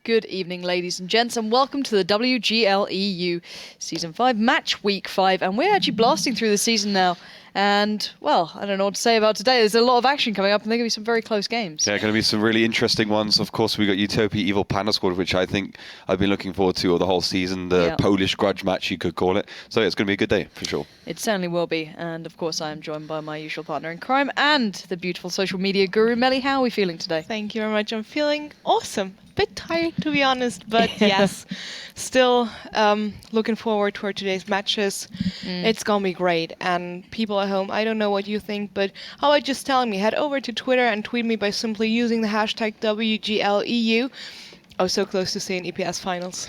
Good evening, ladies and gents, and welcome to the WGL EU Season 5 Match Week 5. And we're actually blasting through the season now. And, well, I don't know what to say about today. There's a lot of action coming up, and there are going to be some very close games. Yeah, going to be some really interesting ones. Of course, we got Utopia Evil Panda Squad, which I think I've been looking forward to all the whole season. The Polish grudge match, you could call it. So yeah, it's going to be a good day, for sure. It certainly will be. And, of course, I am joined by my usual partner in crime and the beautiful social media guru, Melly. How are we feeling today? Thank you very much. I'm feeling awesome. Bit tired, to be honest, but yes, still looking forward to today's matches. It's gonna be great. And people at home, I don't know what you think, but how about just telling me? Head over to Twitter and tweet me by simply using the hashtag WGLEU. Oh, so close to seeing EPS finals.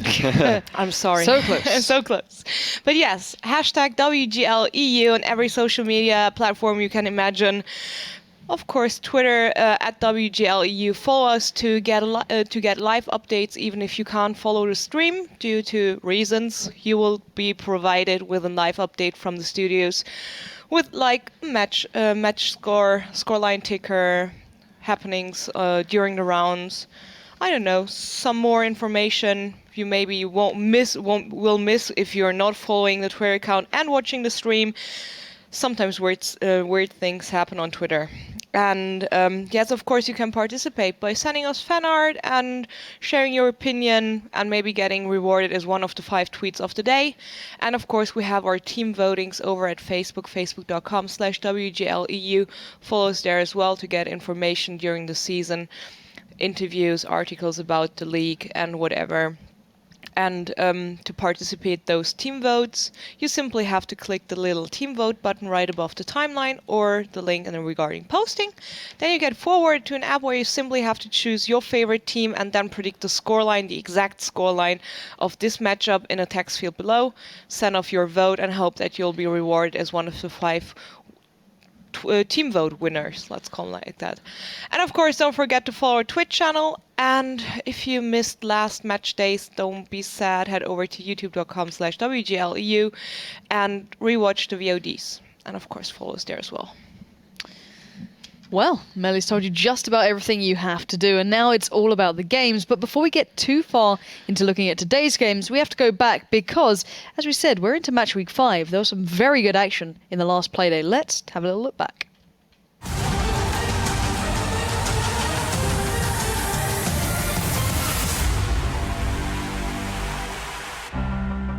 I'm sorry. So close. So close. But yes, hashtag WGLEU on every social media platform you can imagine. Of course, Twitter at WGLEU. Follow us to get live updates, even if you can't follow the stream due to reasons. You will be provided with a live update from the studios, with like match score, scoreline ticker, happenings during the rounds. I don't know, some more information you maybe will miss if you're not following the Twitter account and watching the stream. Sometimes weird things happen on Twitter. And yes, of course, you can participate by sending us fan art and sharing your opinion and maybe getting rewarded as one of the 5 tweets of the day. And of course, we have our team votings over at Facebook, facebook.com/WGLEU. Follow us there as well to get information during the season, interviews, articles about the league and whatever. And to participate those team votes, you simply have to click the little team vote button right above the timeline or the link in the regarding posting. Then you get forwarded to an app where you simply have to choose your favorite team and then predict the scoreline, the exact scoreline of this matchup in a text field below. Send off your vote and hope that you'll be rewarded as one of the 5 team vote winners, let's call it like that. And of course, don't forget to follow our Twitch channel. And if you missed last match days, don't be sad. Head over to youtube.com/WGLEU and rewatch the VODs. And of course, follow us there as well. Well, Melly's told you just about everything you have to do, and now it's all about the games. But before we get too far into looking at today's games, we have to go back because, as we said, we're into Match Week 5. There was some very good action in the last playday. Let's have a little look back.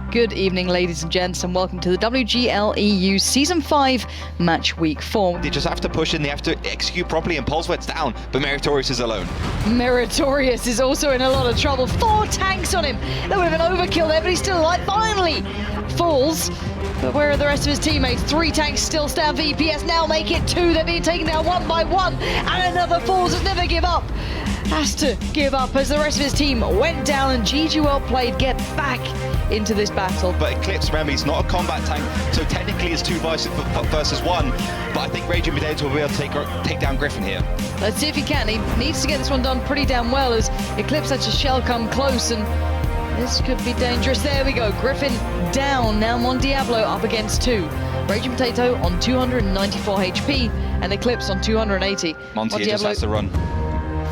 Good evening, ladies and gents, and welcome to the WGL EU Season 5 Match Week 4. They just have to push in, they have to execute properly, and Polsvet's down, but Meritorious is alone. Meritorious is also in a lot of trouble. 4 tanks on him. That would have been overkill there, but he's still alive. Finally falls. But where are the rest of his teammates? 3 tanks still stand. VPS now make it 2. They're being taken down one by one. And another falls. Has never give up. Has to give up as the rest of his team went down, and GG well played get back into this battle. But Eclipse, remember, he's not a combat tank, so technically it's 2 versus 1. But I think Raging Potato will be able to take down Griffin here. Let's see if he can. He needs to get this one done pretty damn well as Eclipse lets his shell come close, and this could be dangerous. There we go. Griffin down. Now Mon Diablo up against 2. Raging Potato on 294 HP and Eclipse on 280. Monty just has to run.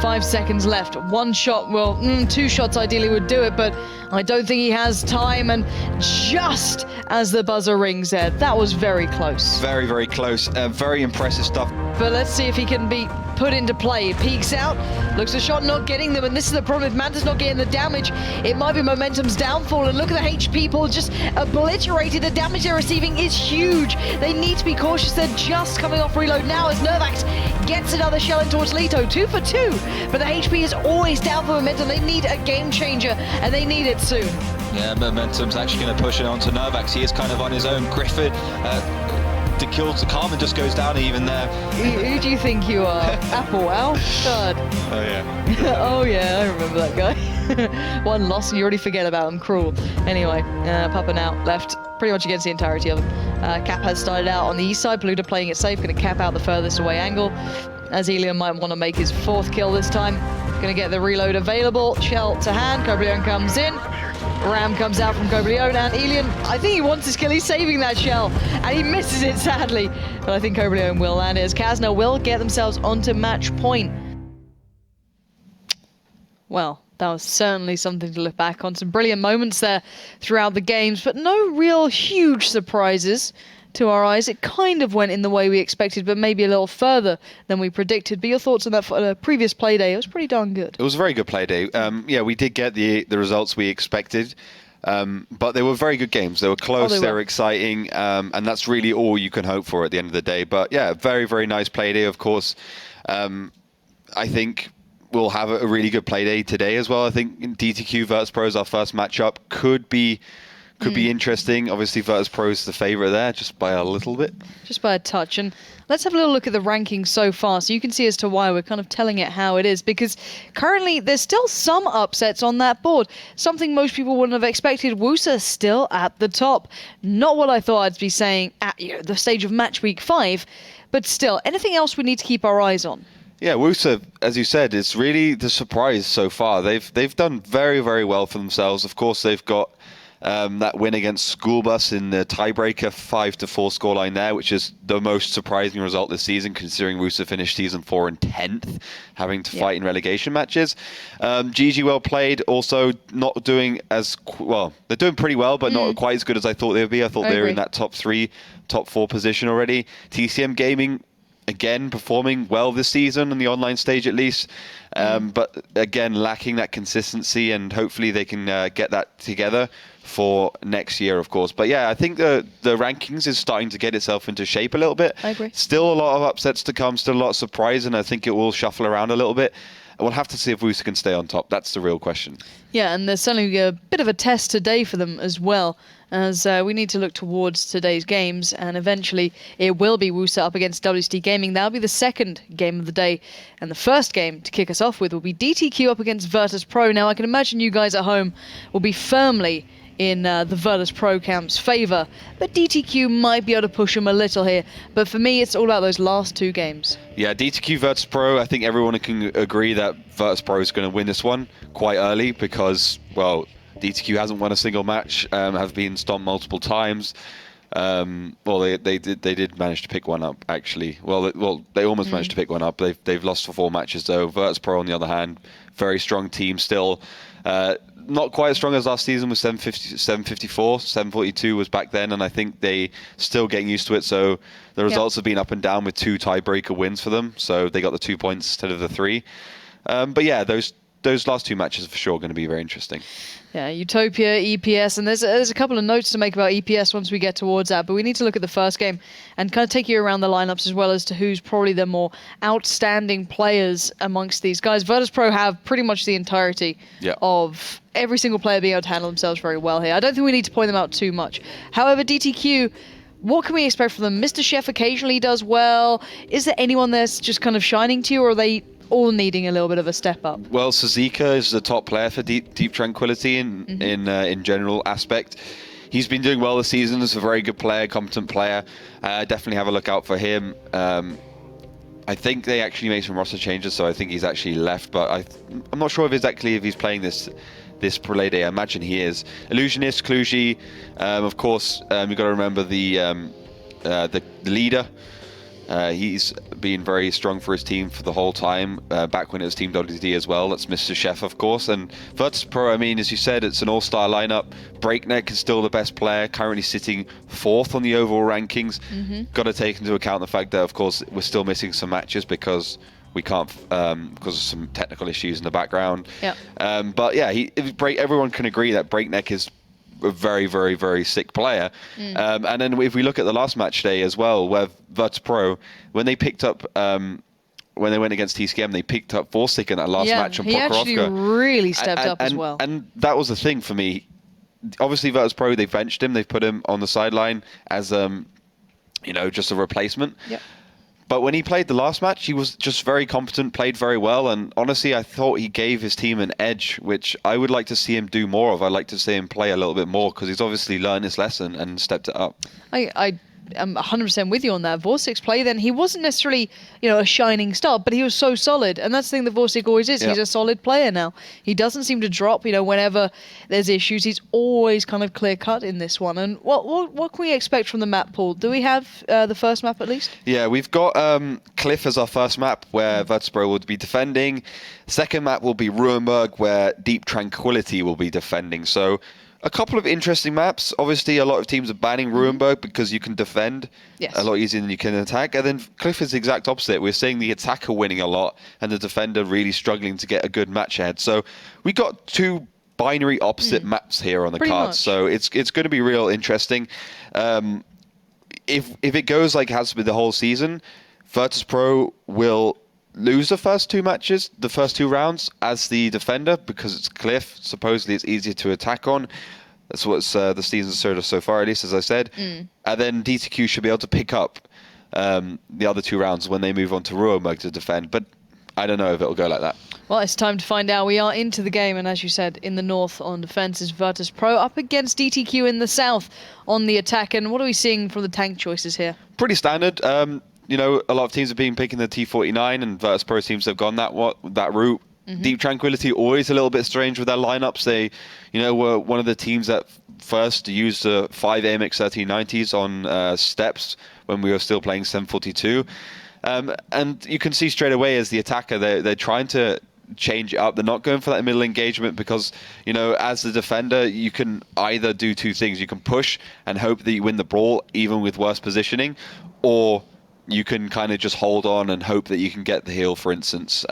5 seconds left. 1 shot, well, 2 shots ideally would do it, but I don't think he has time. And just as the buzzer rings there, that was very close. Very, very close. Very impressive stuff. But let's see if he can be put into play. It peeks out, looks a shot not getting them, and this is the problem. If Manta's not getting the damage, it might be Momentum's downfall. And look at the HP pool just obliterated. The damage they're receiving is huge. They need to be cautious. They're just coming off reload now as Nervax gets another shell in towards Lito. 2 for 2, but the HP is always down for Momentum. They need a game changer, and they need it soon. Yeah, Momentum's actually going to push it onto Nervax. He is kind of on his own. Griffin, the kill to Carmen just goes down even there. Who do you think you are? Apple, Al? God. Oh, yeah. Oh, yeah, I remember that guy. 1 loss and you already forget about him. Cruel. Anyway, Papa now left pretty much against the entirety of them. Cap has started out on the east side. Polluta playing it safe, going to cap out the furthest away angle. As Elian might want to make his 4th kill this time. Going to get the reload available. Shell to hand. Cobleon comes in. Ram comes out from Cobleon, and Elian, I think he wants his kill. He's saving that shell, and he misses it sadly. But I think Cobleon will land it as Kazna will get themselves onto match point. Well, That was certainly something to look back on. Some brilliant moments there throughout the games, but no real huge surprises to our eyes. It kind of went in the way we expected, but maybe a little further than we predicted. But your thoughts on that previous play day? It was pretty darn good. It was a very good play day. Yeah, we did get the results we expected. But they were very good games. They were close, they were exciting, and that's really all you can hope for at the end of the day. But yeah, very, very nice play day, of course. I think we'll have a really good play day today as well. I think DTQ Virtus.Pro is our first matchup. Could be interesting. Obviously, Virtus.Pro is the favorite there, just by a little bit. Just by a touch. And let's have a little look at the rankings so far, so you can see as to why we're kind of telling it how it is. Because currently, there's still some upsets on that board. Something most people wouldn't have expected. Wusa still at the top. Not what I thought I'd be saying at the stage of Matchweek 5, but still, anything else we need to keep our eyes on? Yeah, Wusa, as you said, is really the surprise so far. They've done very, very well for themselves. Of course, they've got that win against School Bus in the tiebreaker 5-4 scoreline there, which is the most surprising result this season, considering Wusa finished season 4 in 10th, having to fight in relegation matches. GG well played, also not doing as well. They're doing pretty well, but not quite as good as I thought they would be. I thought they were in that top 3, top 4 position already. TCM Gaming, again, performing well this season on the online stage at least, but again, lacking that consistency, and hopefully they can get that together for next year, of course. But yeah, I think the rankings is starting to get itself into shape a little bit. I agree. Still a lot of upsets to come, still a lot of surprise, and I think it will shuffle around a little bit. We'll have to see if Wusa can stay on top. That's the real question. Yeah, and there's certainly a bit of a test today for them as well, as we need to look towards today's games, and eventually it will be Wusa up against WST Gaming. That'll be the second game of the day, and the first game to kick us off with will be DTQ up against Virtus.Pro. Now, I can imagine you guys at home will be firmly in the Virtus.Pro camp's favour, but DTQ might be able to push them a little here. But for me, it's all about those last 2 games. Yeah, DTQ Virtus.Pro, I think everyone can agree that Virtus.Pro is going to win this one quite early because, well, DTQ hasn't won a single match, have been stomped multiple times. Well, they did manage to pick one up, actually. Well, they almost managed to pick one up. They've lost for 4 matches, though. Virtus.Pro, on the other hand, very strong team still. Not quite as strong as last season with 754. 742 was back then, and I think they still getting used to it. So the results have been up and down with 2 tiebreaker wins for them. So they got the 2 points instead of the 3. But yeah, those last 2 matches are for sure going to be very interesting. Yeah, Utopia, EPS, and there's a couple of notes to make about EPS once we get towards that, but we need to look at the first game and kind of take you around the lineups as well as to who's probably the more outstanding players amongst these guys. Virtus.Pro have pretty much the entirety of every single player being able to handle themselves very well here. I don't think we need to point them out too much. However, DTQ, what can we expect from them? Mr. Chef occasionally does well. Is there anyone that's just kind of shining to you, or are they all needing a little bit of a step up? Well, Sazika is the top player for Deep Tranquility in general aspect. He's been doing well this season. He's a very good player, competent player. Definitely have a look out for him. I think they actually made some roster changes, so I think he's actually left. But I'm not sure if he's playing this play day. I imagine he is. Illusionist, Kluji, of course. You've got to remember the leader. He's been very strong for his team for the whole time, back when it was Team WD as well. That's Mr. Chef, of course. And Virtus.Pro, I mean, as you said, it's an all-star lineup. Breakneck is still the best player, currently sitting 4th on the overall rankings. Got to take into account the fact that, of course, we're still missing some matches because we can't, because of some technical issues in the background. But yeah, everyone can agree that Breakneck is a very, very, very sick player. And then if we look at the last match day as well, where Virtus.Pro, when they picked up, when they went against TCM, they picked up Forsic in that last match on Prokhorovka. He actually really stepped up as well. And that was the thing for me. Obviously, Virtus.Pro, they benched him, they've put him on the sideline as, just a replacement. But when he played the last match, he was just very competent, played very well, and honestly, I thought he gave his team an edge, which I would like to see him do more of. I'd like to see him play a little bit more, because he's obviously learned his lesson and stepped it up. I I'm 100% with you on that. Vorsik's play then, he wasn't necessarily, a shining star, but he was so solid. And that's the thing that Vorsik always is. Yep. He's a solid player now. He doesn't seem to drop, whenever there's issues. He's always kind of clear-cut in this one. And what can we expect from the map pool? Do we have the first map at least? Yeah, we've got Cliff as our first map, where Virtus.Pro will be defending. Second map will be Ruinberg, where Deep Tranquility will be defending. So a couple of interesting maps. Obviously, a lot of teams are banning Ruinberg because you can defend a lot easier than you can attack. And then Cliff is the exact opposite. We're seeing the attacker winning a lot and the defender really struggling to get a good match ahead. So we got two binary opposite maps here on the Pretty cards. much. So it's going to be real interesting. If it goes like it has been the whole season, Virtus.Pro will lose the first two matches, the first two rounds as the defender, because it's Cliff. Supposedly it's easier to attack on. That's what's the season's sort of so far, at least, as I said. And then DTQ should be able to pick up the other two rounds when they move on to Ruinberg to defend. But I don't know if it'll go like that. Well, it's time to find out. We are into the game, and as you said, in the north on defense is Virtus.Pro up against DTQ in the south on the attack. And what are we seeing from the tank choices here? Pretty standard. A lot of teams have been picking the T49, and Virtus.Pro teams have gone that route. Deep Tranquility always a little bit strange with their lineups. They, were one of the teams that first used the 5 AMX 1390s on steps when we were still playing 742. And you can see straight away as the attacker, they're trying to change it up. They're not going for that middle engagement because, as the defender, you can either do two things. You can push and hope that you win the brawl, even with worse positioning, or you can kind of just hold on and hope that you can get the heal, for instance,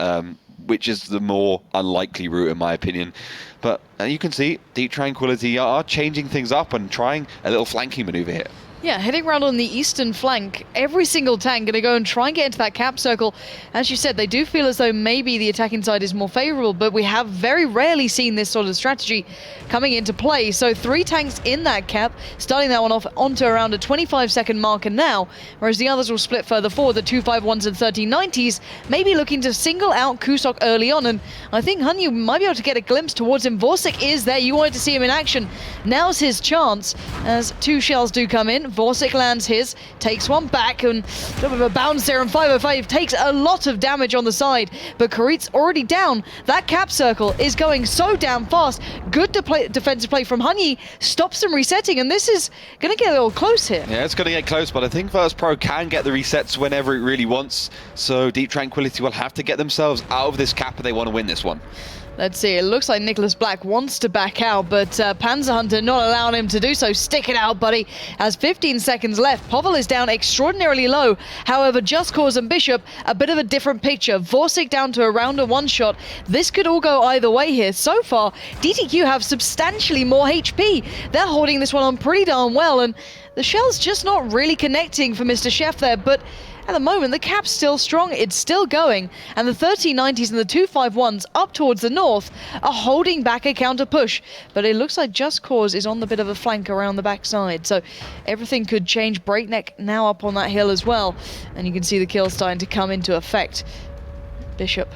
which is the more unlikely route, in my opinion. But you can see Deep Tranquility are changing things up and trying a little flanking maneuver here. Yeah, heading around on the eastern flank, every single tank going to go and try and get into that cap circle. As you said, they do feel as though maybe the attacking side is more favorable, but we have very rarely seen this sort of strategy coming into play. So 3 tanks in that cap, starting that one off onto around a 25-second marker now, whereas the others will split further forward, the 251s and 1390s, maybe looking to single out Kusok early on. And I think Hanyu might be able to get a glimpse towards him. Vorsik is there. You wanted to see him in action. Now's his chance as 2 shells do come in. Vorsik lands his, takes one back, and a little bit of a bounce there, and 505 takes a lot of damage on the side, but Karit's already down. That cap circle is going so damn fast. Good defensive play from Hanyi, stops them resetting, and this is going to get a little close here. Yeah, it's going to get close, but I think Virtus.Pro can get the resets whenever it really wants, so Deep Tranquility will have to get themselves out of this cap if they want to win this one. Let's see, it looks like Nicholas Black wants to back out, but Panzer Hunter not allowing him to do so. Stick it out, buddy. Has 15 seconds left. Povel is down extraordinarily low. However, Just Cause and Bishop, a bit of a different picture. Vorsik down to around a one-shot. This could all go either way here. So far, DTQ have substantially more HP. They're holding this one on pretty darn well, and the shell's just not really connecting for Mr. Chef there, but at the moment, the cap's still strong, it's still going, and the 1390s and the 251s up towards the north are holding back a counter push. But it looks like Just Cause is on the bit of a flank around the backside, so everything could change. Breakneck now up on that hill as well, and you can see the kill starting to come into effect. Bishop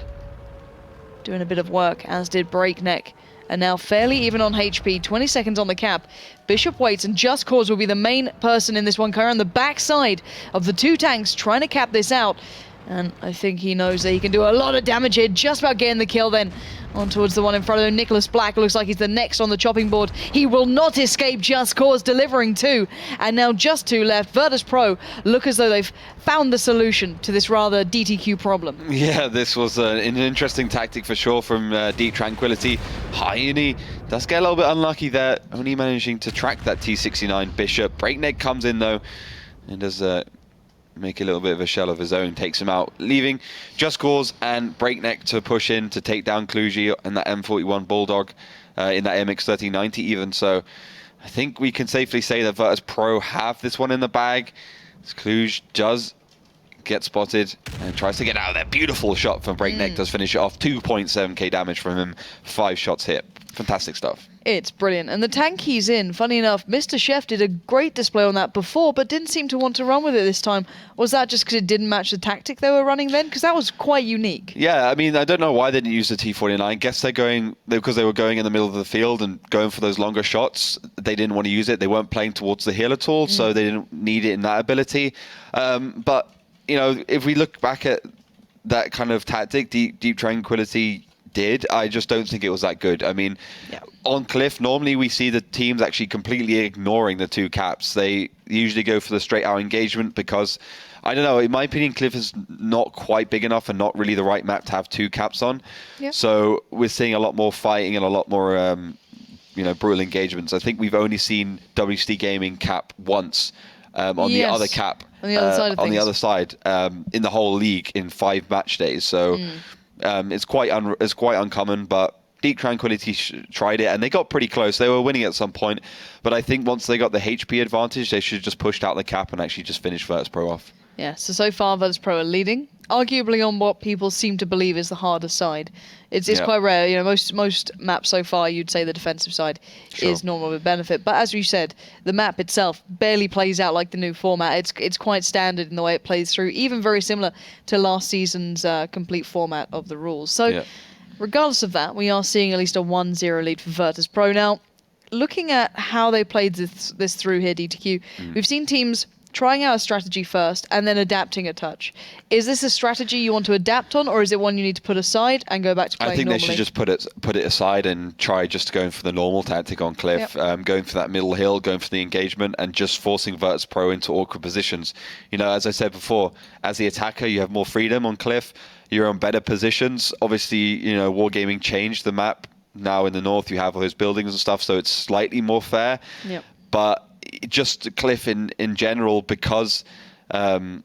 doing a bit of work, as did Breakneck. And now fairly even on HP, 20 seconds on the cap. Bishop waits, and Just Cause will be the main person in this one, Kyra on the backside of the 2 tanks trying to cap this out. And I think he knows that he can do a lot of damage here, just about getting the kill then. On towards the one in front of him, Nicholas Black looks like he's the next on the chopping board. He will not escape Just Cause, delivering 2. And now just 2 left. Virtus.Pro look as though they've found the solution to this rather DTQ problem. Yeah, this was an interesting tactic for sure from Deep Tranquility. Hyuni does get a little bit unlucky there, only managing to track that T69 Bishop. Breakneck comes in though, and does make a little bit of a shell of his own, takes him out, leaving Just Cause and Breakneck to push in to take down Kluji and that M41 Bulldog in that MX 1390 even. So I think we can safely say that Virtus.Pro have this one in the bag. Kluj does get spotted and tries to get out of there. Beautiful shot from Breakneck, does finish it off. 2.7k damage from him, 5 shots hit. Fantastic stuff. It's brilliant. And the tank he's in, funny enough, Mr. Chef did a great display on that before, but didn't seem to want to run with it this time. Was that just because it didn't match the tactic they were running then? Because that was quite unique. Yeah, I mean, I don't know why they didn't use the T49. Guess because they were going in the middle of the field and going for those longer shots. They didn't want to use it. They weren't playing towards the hill at all, so they didn't need it in that ability. But, if we look back at that kind of tactic, Deep Tranquility did, I just don't think it was that good. I mean, on Cliff, normally we see the teams actually completely ignoring the two caps. They usually go for the straight out engagement because, I don't know, in my opinion, Cliff is not quite big enough and not really the right map to have two caps on. Yeah. So we're seeing a lot more fighting and a lot more brutal engagements. I think we've only seen WC Gaming cap once on the other cap, on the other side of on the things. other side in the whole league in 5 match days. So it's quite uncommon, but Deep Tranquility tried it and they got pretty close. They were winning at some point, but I think once they got the HP advantage, they should have just pushed out the cap and actually just finished Virtus.Pro off. Yeah, so far Virtus.Pro are leading, arguably on what people seem to believe is the harder side. It's quite rare. Most maps so far, you'd say the defensive side is normal with benefit. But as you said, the map itself barely plays out like the new format. It's quite standard in the way it plays through, even very similar to last season's complete format of the rules. So regardless of that, we are seeing at least a 1-0 lead for Virtus.Pro. Now, looking at how they played this through here, DTQ, we've seen teams trying out a strategy first and then adapting a touch. Is this a strategy you want to adapt on, or is it one you need to put aside and go back to playing normally? I think they should just put it aside and try just going for the normal tactic on Cliff, going for that middle hill, going for the engagement, and just forcing Virtus.Pro into awkward positions. As I said before, as the attacker, you have more freedom on Cliff. You're on better positions. Obviously, Wargaming changed the map. Now in the north, you have all those buildings and stuff, so it's slightly more fair. Yep. But just Cliff in general, because you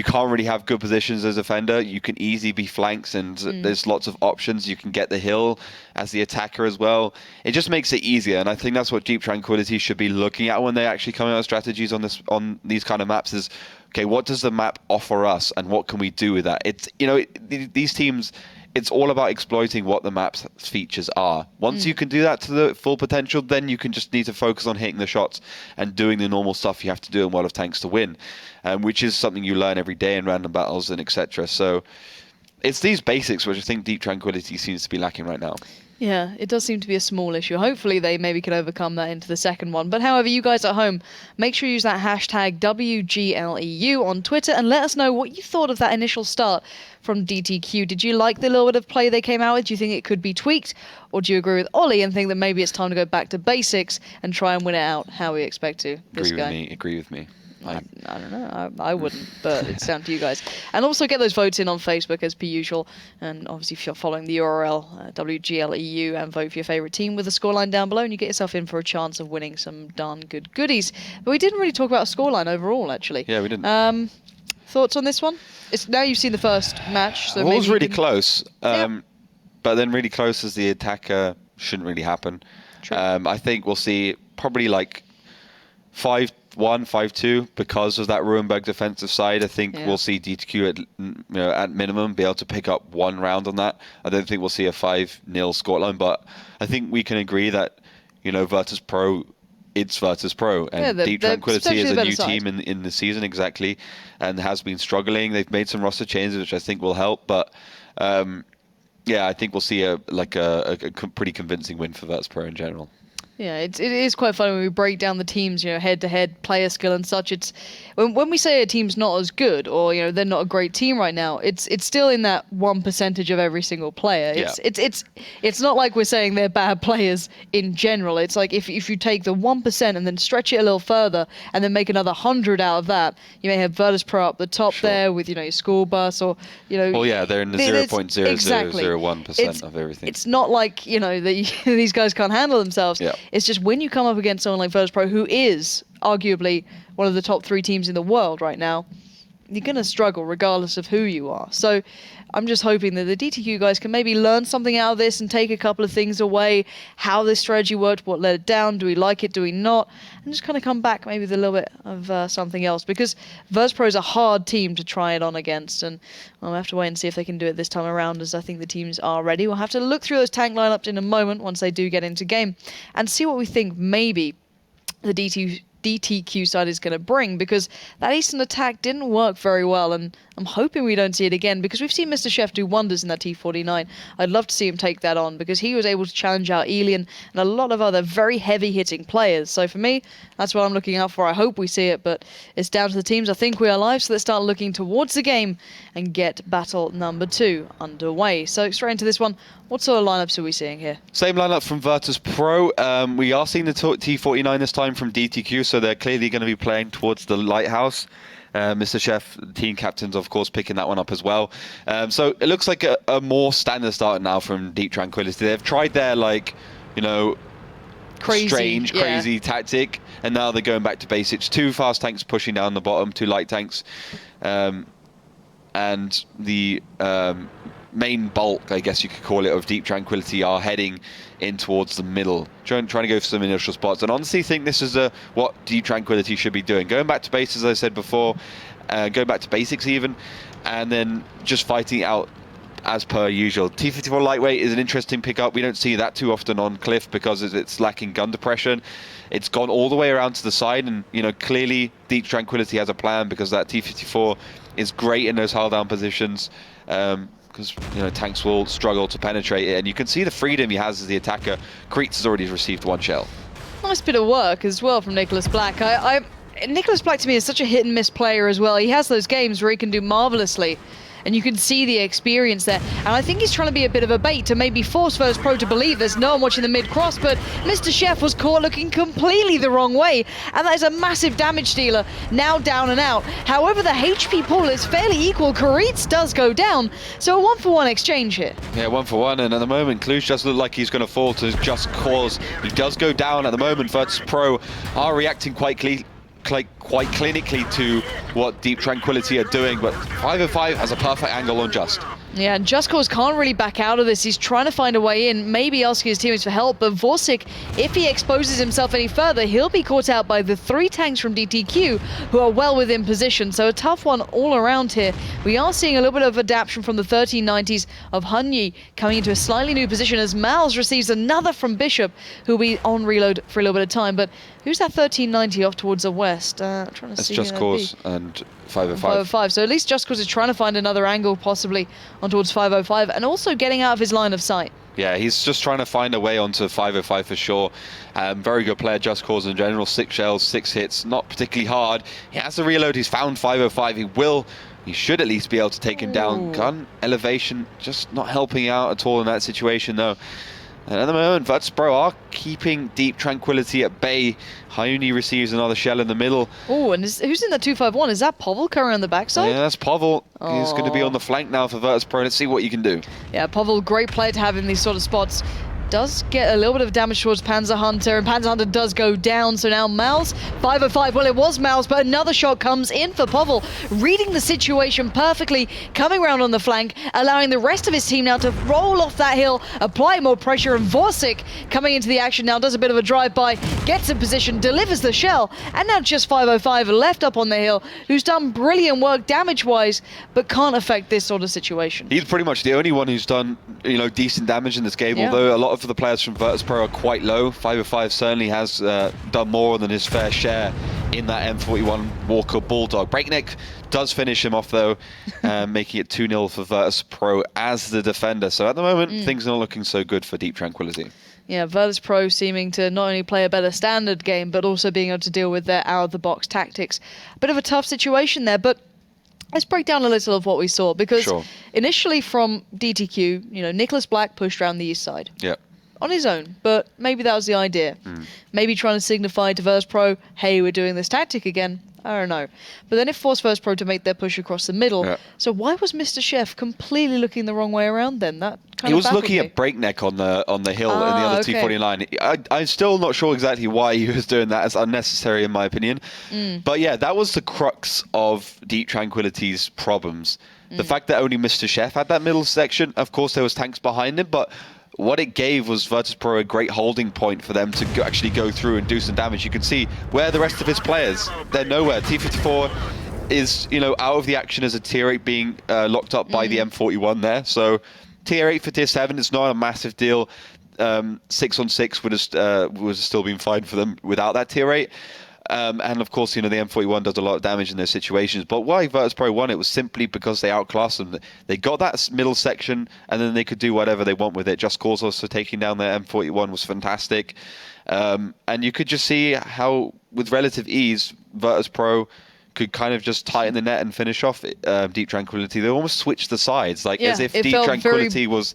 can't really have good positions as a defender. You can easily be flanks, and there's lots of options. You can get the hill as the attacker as well. It just makes it easier, and I think that's what Deep Tranquility should be looking at when they actually come out with strategies on these kind of maps. Is okay, what does the map offer us, and what can we do with that? It's these teams. It's all about exploiting what the map's features are. Once you can do that to the full potential, then you can just need to focus on hitting the shots and doing the normal stuff you have to do in World of Tanks to win, which is something you learn every day in random battles and etc. So it's these basics which I think Deep Tranquility seems to be lacking right now. Yeah, it does seem to be a small issue. Hopefully they maybe can overcome that into the second one. But however, you guys at home, make sure you use that hashtag WGLEU on Twitter and let us know what you thought of that initial start from DTQ. Did you like the little bit of play they came out with? Do you think it could be tweaked? Or do you agree with Ollie and think that maybe it's time to go back to basics and try and win it out how we expect to? Agree with me. I don't know. I wouldn't, but it's down to you guys. And also get those votes in on Facebook as per usual. And obviously, if you're following the URL, WGLEU, and vote for your favourite team with a scoreline down below, and you get yourself in for a chance of winning some darn good goodies. But we didn't really talk about a scoreline overall, actually. Yeah, we didn't. Thoughts on this one? Now you've seen the first match. So it was really close. But then really close as the attacker shouldn't really happen. True. I think we'll see probably like 5-1, 5-2 because of that Rurenberg defensive side. I think we'll see DTQ at minimum be able to pick up one round on that. I don't think we'll see a 5-0 scoreline, but I think we can agree that Virtus.Pro, it's Virtus.Pro, and Deep Tranquility is a new team in the season and has been struggling. They've made some roster changes which I think will help, but I think we'll see a pretty convincing win for Virtus.Pro in general. Yeah, it is quite fun when we break down the teams, head-to-head, player skill and such. It's when we say a team's not as good or they're not a great team right now, it's still in that 1% of every single player. It's not like we're saying they're bad players in general. It's like if you take the 1% and then stretch it a little further and then make another 100 out of that, you may have Virtus.Pro up the top there with your school bus or Well, yeah, they're in the 0.0001% of everything. It's not like these guys can't handle themselves. Yeah. It's just when you come up against someone like Virtus.Pro, who is arguably one of the top 3 teams in the world right now, you're going to struggle regardless of who you are. So I'm just hoping that the DTQ guys can maybe learn something out of this and take a couple of things away, how this strategy worked, what let it down, do we like it, do we not, and just kind of come back maybe with a little bit of something else, because Virtus.Pro is a hard team to try it on against, and we'll have to wait and see if they can do it this time around, as I think the teams are ready. We'll have to look through those tank lineups in a moment once they do get into game and see what we think maybe the DTQ side is going to bring, because that Eastern attack didn't work very well, and I'm hoping we don't see it again, because we've seen Mr. Chef do wonders in that T49. I'd love to see him take that on, because he was able to challenge out Elian and a lot of other very heavy hitting players. So for me, that's what I'm looking out for. I hope we see it, but it's down to the teams. I think we are live, so let's start looking towards the game and get battle number 2 underway. So straight into this one, what sort of lineups are we seeing here? Same lineup from Virtus.Pro. We are seeing the T49 this time from DTQ, so they're clearly going to be playing towards the Lighthouse. Mr. Chef, team captains, of course, picking that one up as well. So it looks like a more standard start now from Deep Tranquility. They've tried their, crazy tactic, and now they're going back to basics. 2 fast tanks pushing down the bottom, 2 light tanks, and the main bulk, I guess you could call it, of Deep Tranquility are heading in towards the middle, trying to go for some initial spots. And honestly think this is what Deep Tranquility should be doing. Going back to base, as I said before, going back to basics even, and then just fighting it out as per usual. T54 lightweight is an interesting pickup. We don't see that too often on Cliff because it's lacking gun depression. It's gone all the way around to the side, and clearly Deep Tranquility has a plan, because that T54 is great in those hull down positions. Because tanks will struggle to penetrate it, and you can see the freedom he has as the attacker. Kreitz has already received 1 shell. Nice bit of work as well from Nicholas Black. Nicholas Black to me is such a hit and miss player as well. He has those games where he can do marvelously, and you can see the experience there. And I think he's trying to be a bit of a bait to maybe force Virtus.Pro to believe there's no one watching the mid-cross, but Mr. Chef was caught looking completely the wrong way, and that is a massive damage dealer, now down and out. However, the HP pool is fairly equal. Kreitz does go down, so a 1-for-1 exchange here. Yeah, 1-for-1, and at the moment, Cluj does look like he's going to fall to Just Cause. He does go down at the moment. Virtus.Pro are reacting quite clinically to what Deep Tranquility are doing, but 505 has a perfect angle on Just. Yeah, and Just Cause can't really back out of this. He's trying to find a way in, maybe asking his teammates for help, but Vorsic, if he exposes himself any further, he'll be caught out by the 3 tanks from DTQ, who are well within position, so a tough one all around here. We are seeing a little bit of adaptation from the 1390s of Hunyi coming into a slightly new position, as Mals receives another from Bishop, who'll be on reload for a little bit of time, but who's that 1390 off towards the west? I'm trying to see. That's Just Cause and 505. 505. So at least Just Cause is trying to find another angle, possibly on towards 505, and also getting out of his line of sight. Yeah, he's just trying to find a way onto 505 for sure. Very good player, Just Cause in general. 6 shells, 6 hits, not particularly hard. He has to reload. He's found 505. He should at least be able to take him down. Gun elevation just not helping out at all in that situation, though. And at the moment, Virtus.Pro are keeping Deep Tranquility at bay. Hyuni receives another shell in the middle. Oh, and who's in the 251? Is that Povel currently on the backside? Yeah, that's Povel. He's going to be on the flank now for Virtus.Pro. Let's see what you can do. Yeah, Povel, great player to have in these sort of spots. Does get a little bit of damage towards Panzer Hunter, and Panzer Hunter does go down, so now Mals, 505, well it was Mals, but another shot comes in for Povel, reading the situation perfectly, coming around on the flank, allowing the rest of his team now to roll off that hill, apply more pressure, and Vorsic coming into the action now, does a bit of a drive-by, gets in position, delivers the shell, and now just 505 left up on the hill, who's done brilliant work damage-wise, but can't affect this sort of situation. He's pretty much the only one who's done, decent damage in this game, Yeah. although a lot of the players from Virtus.Pro are quite low. 505 certainly has done more than his fair share in that M41 Walker Bulldog. Breakneck does finish him off though, making it 2-0 for Virtus.Pro as the defender. So at the moment, things are not looking so good for Deep Tranquility. Yeah, Virtus.Pro seeming to not only play a better standard game, but also being able to deal with their out-of-the-box tactics. A bit of a tough situation there, but let's break down a little of what we saw, because initially from DTQ, Nicholas Black pushed around the east side. Yeah. On his own, but maybe that was the idea. Maybe trying to signify to Virtus.Pro, hey, we're doing this tactic again. I don't know. But then it forced Virtus.Pro to make their push across the middle. Yeah. So why was Mr. Chef completely looking the wrong way around then? That kind He of was baffled looking me. at Breakneck on the hill in the other okay. T49. I'm still not sure exactly why he was doing that. It's unnecessary in my opinion. But yeah, that was the crux of Deep Tranquility's problems. The fact that only Mr. Chef had that middle section, of course there was tanks behind him, but what it gave was Virtus.Pro a great holding point for them to actually go through and do some damage. You can see where the rest of his players, they're nowhere. T54 is, out of the action as a tier 8 being locked up by the M41 there. So tier 8 for tier 7, it's not a massive deal. 6 on 6 would have still been fine for them without that tier 8. And of course, the M41 does a lot of damage in those situations. But why Virtus.Pro won it was simply because they outclassed them. They got that middle section, and then they could do whatever they want with it. Just Cause also taking down their M41 was fantastic. And you could just see how, with relative ease, Virtus.Pro could kind of just tighten the net and finish off Deep Tranquility. They almost switched the sides, as if Deep Tranquility was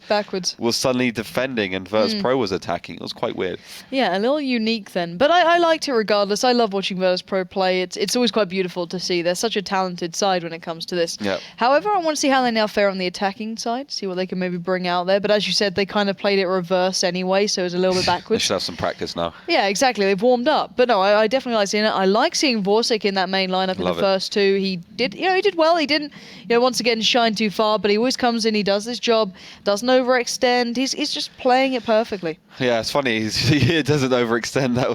suddenly defending and Virtus.Pro was attacking. It was quite weird. Yeah, a little unique then. But I liked it regardless. I love watching Virtus.Pro play. It's always quite beautiful to see. They're such a talented side when it comes to this. Yep. However, I want to see how they now fare on the attacking side, see what they can maybe bring out there. But as you said, they kind of played it reverse anyway, so it was a little bit They backwards. should have some practice now. Yeah, exactly. They've warmed up. But no, I definitely like seeing it. I like seeing Vorsic in that main lineup in the first two. He did well. He didn't, once again, shine too far, but he always comes in, he does his job, doesn't overextend. He's just playing it perfectly. Yeah, it's funny. He doesn't overextend. That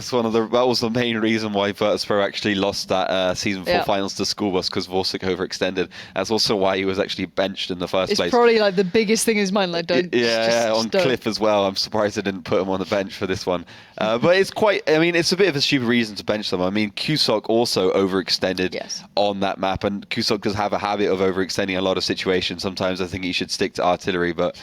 was the main reason why Virtus.Pro actually lost that season 4 finals to School Bus, because Vorsic overextended. That's also why he was actually benched in the first place. It's probably like the biggest thing in his mind. Like, don't. On Cliff as well. I'm surprised they didn't put him on the bench for this one. But it's it's a bit of a stupid reason to bench them. I mean, Cusack also overextended on that map, and Cusack does have a habit of overextending a lot of situations. Sometimes I think he should stick to artillery, but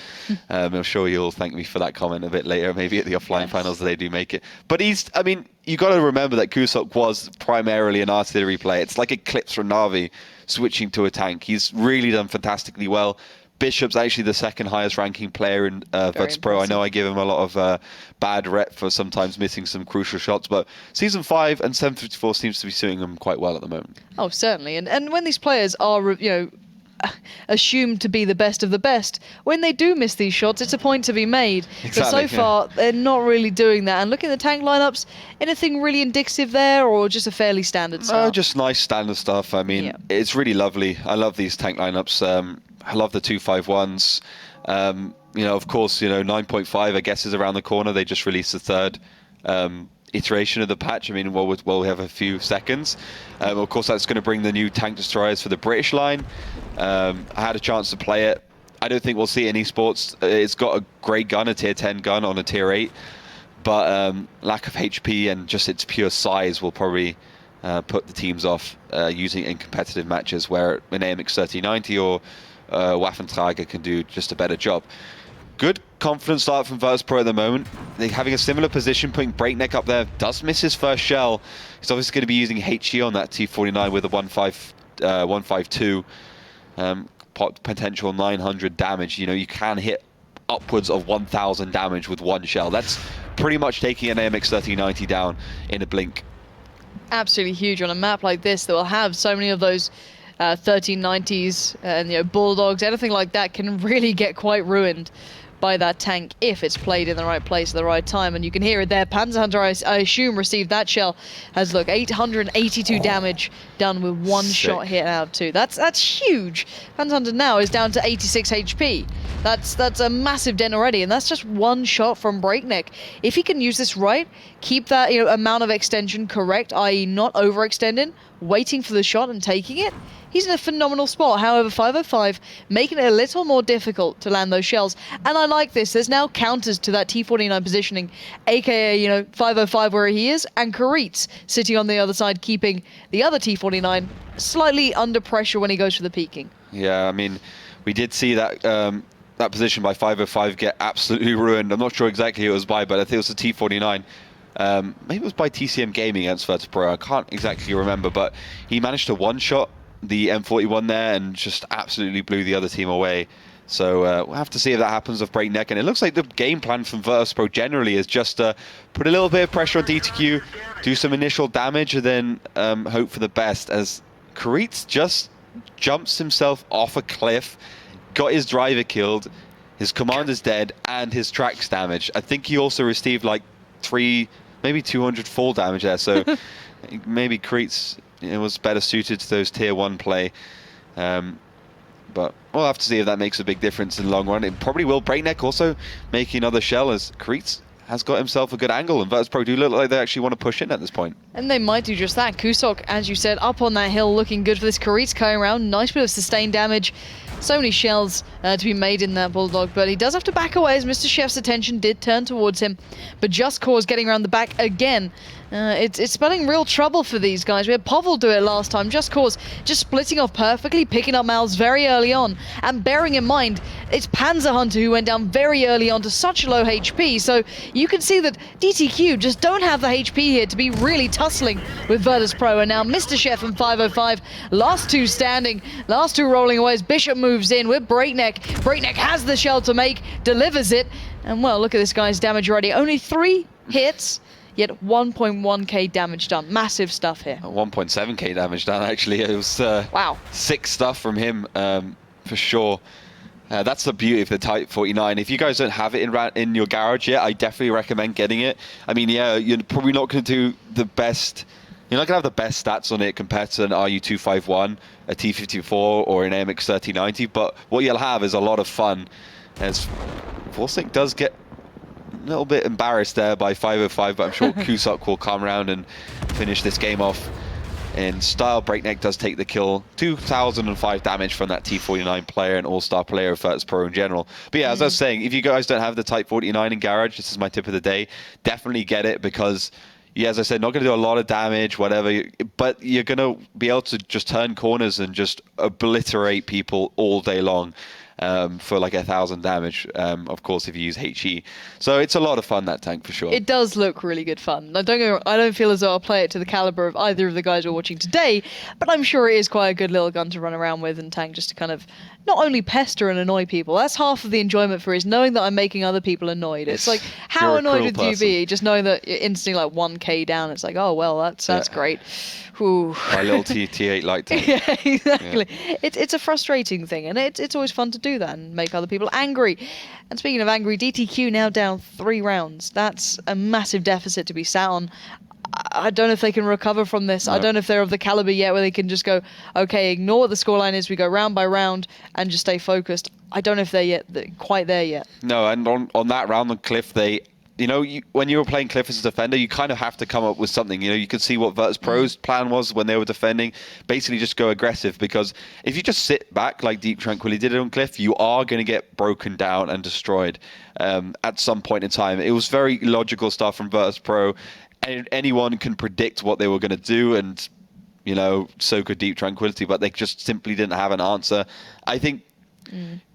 I'm sure you'll thank me for that comment a bit later, maybe at the offline finals they do make it. But you got to remember that Cusack was primarily an artillery player. It's like Eclipse from Na'Vi switching to a tank. He's really done fantastically well. Bishop's actually the second highest ranking player in Virtus.Pro. I know I give him a lot of bad rep for sometimes missing some crucial shots, but Season 5 and 754 seems to be suiting him quite well at the moment. Oh, certainly. And when these players are, assumed to be the best of the best, when they do miss these shots, it's a point to be made. Exactly, but so far, they're not really doing that. And looking at the tank lineups, anything really indicative there, or just a fairly standard stuff? Just nice standard stuff. It's really lovely. I love these tank lineups. I love the 251s. Of course, 9.5, I guess, is around the corner. They just released the third iteration of the patch. We have a few seconds. Of course, that's going to bring the new tank destroyers for the British line. I had a chance to play it. I don't think we'll see it in esports. It's got a great gun, a tier 10 gun on a tier 8, but lack of HP and just its pure size will probably put the teams off using it in competitive matches where an AMX 3090 or Waffentrager can do just a better job. Good confident start from Virtus.Pro at the moment. They're having a similar position, putting Breakneck up there. Does miss his first shell. He's obviously going to be using HE on that T49 with a 152. Potential 900 damage. You can hit upwards of 1,000 damage with one shell. That's pretty much taking an AMX 3090 down in a blink. Absolutely huge on a map like this that will have so many of those 1390s and bulldogs, anything like that can really get quite ruined by that tank if it's played in the right place at the right time. And you can hear it there. Panzer Hunter, I assume, received that shell. Has 882 damage done with one shot hit out too. That's huge. Panzer Hunter now is down to 86 HP. That's a massive dent already, and that's just one shot from Breakneck. If he can use this right, keep that amount of extension correct, i.e. not overextending, waiting for the shot and taking it, he's in a phenomenal spot. However, 505 making it a little more difficult to land those shells. And I like this. There's now counters to that T49 positioning, aka 505 where he is, and Karitz sitting on the other side, keeping the other T49 slightly under pressure when he goes for the peeking. Yeah, we did see that that position by 505 get absolutely ruined. I'm not sure exactly who it was by, but I think it was the T49. Maybe it was by TCM Gaming against Virtus.Pro. I can't exactly remember, but he managed to one-shot the M41 there and just absolutely blew the other team away. So we'll have to see if that happens with Breakneck. And it looks like the game plan from Virtus.Pro generally is just put a little bit of pressure on DTQ, do some initial damage, and then hope for the best, as Karitz just jumps himself off a cliff, got his driver killed, his commander's dead, and his tracks damaged. I think he also received 3, maybe 200 fall damage there. So maybe Karitz was better suited to those tier 1 play. But but we'll have to see if that makes a big difference in the long run. It probably will. Breakneck also making another shell as Karitz has got himself a good angle, and Virtus.Pro do look like they actually want to push in at this point. And they might do just that. Kusok, as you said, up on that hill, looking good for this. Karitz going around, nice bit of sustained damage. So many shells to be made in that Bulldog, but he does have to back away as Mr. Chef's attention did turn towards him. But Just Cause getting around the back again. It's spelling real trouble for these guys. We had Povil do it last time. Just Cause just splitting off perfectly, picking up Mal's very early on. And bearing in mind, it's Panzer Hunter who went down very early on to such low HP. So you can see that DTQ just don't have the HP here to be really tussling with Virtus.Pro. And now Mr. Chef and 505, last two standing, last two rolling away as Bishop moves in with Breakneck. Breakneck has the shell to make, delivers it. And well, look at this guy's damage already. Only 3 hits. Yet 1.1k damage done. Massive stuff here. 1.7k damage done, actually. It was wow. Sick stuff from him, for sure. That's the beauty of the Type 49. If you guys don't have it in your garage yet, I definitely recommend getting it. I mean, yeah, you're probably not going to do the best. You're not going to have the best stats on it compared to an RU251, a T54, or an AMX 3090, but what you'll have is a lot of fun. As Volsink does get a little bit embarrassed there by 505, but I'm sure Kusok will come around and finish this game off in style. Breakneck does take the kill. 2005 damage from that T49 player and all-star player of Virtus.Pro in general. But yeah, as I was saying, if you guys don't have the Type 49 in garage, this is my tip of the day. Definitely get it because, yeah, as I said, not going to do a lot of damage, whatever, but you're going to be able to just turn corners and just obliterate people all day long. For like 1,000 damage, of course, if you use HE. So it's a lot of fun, that tank, for sure. It does look really good fun. I don't feel as though I'll play it to the caliber of either of the guys we're watching today, but I'm sure it is quite a good little gun to run around with and tank just to kind of not only pester and annoy people. That's half of the enjoyment for it, is knowing that I'm making other people annoyed. It's like, how annoyed would you be? Just knowing that you're instantly like 1k down. It's like, oh, well, that's great. Whew. My little T8 light tank. Yeah, exactly. Yeah. It's a frustrating thing, and it's always fun to do that and make other people angry. And speaking of angry, DTQ now down 3 rounds. That's a massive deficit to be sat on. I don't know if they can recover from this. No. I don't know if they're of the caliber yet where they can just go, okay, ignore what the scoreline is. We go round by round and just stay focused. I don't know if they're quite there yet. No, and on that round on Cliff, when you were playing Cliff as a defender, you kind of have to come up with something. You could see what Virtus.Pro's plan was when they were defending. Basically, just go aggressive, because if you just sit back like Deep Tranquility did it on Cliff, you are going to get broken down and destroyed at some point in time. It was very logical stuff from Virtus.Pro. And anyone can predict what they were going to do, and so could Deep Tranquility, but they just simply didn't have an answer. I think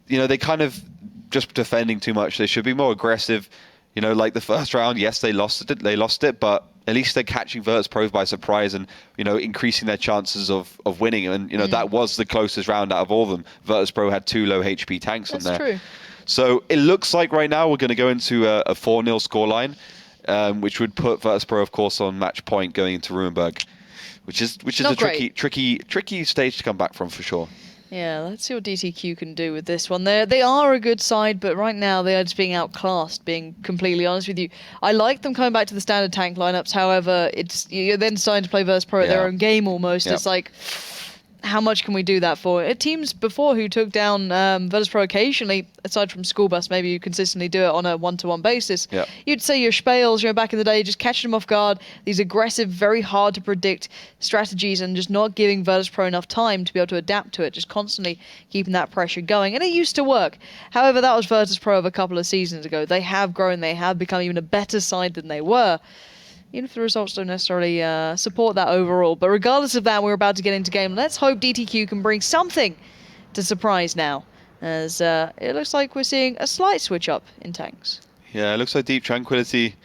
they kind of just defending too much. They should be more aggressive. Like the first round, yes, they lost it, but at least they're catching Virtus.Pro by surprise and, increasing their chances of winning. And, that was the closest round out of all of them. Virtus.Pro had 2 low HP tanks on there. That's true. So it looks like right now we're going to go into a 4-0 scoreline, which would put Virtus.Pro, of course, on match point going into Ruinberg, which is a tricky stage to come back from, for sure. Yeah, let's see what DTQ can do with this one. They are a good side, but right now they are just being outclassed, being completely honest with you. I like them coming back to the standard tank lineups. However, you're then starting to play Virtus.Pro at their own game almost. Yep. It's like, how much can we do that for? Teams before who took down Virtus.Pro occasionally, aside from School Bus, maybe you consistently do it on a one-to-one basis. Yep. You'd say your Spales, back in the day, just catching them off guard, these aggressive, very hard to predict strategies, and just not giving Virtus.Pro enough time to be able to adapt to it, just constantly keeping that pressure going. And it used to work. However, that was Virtus.Pro of a couple of seasons ago. They have grown, they have become even a better side than they were, even if the results don't necessarily support that overall. But regardless of that, we're about to get into game. Let's hope DTQ can bring something to surprise now, as it looks like we're seeing a slight switch up in tanks. Yeah, it looks like Deep Tranquility.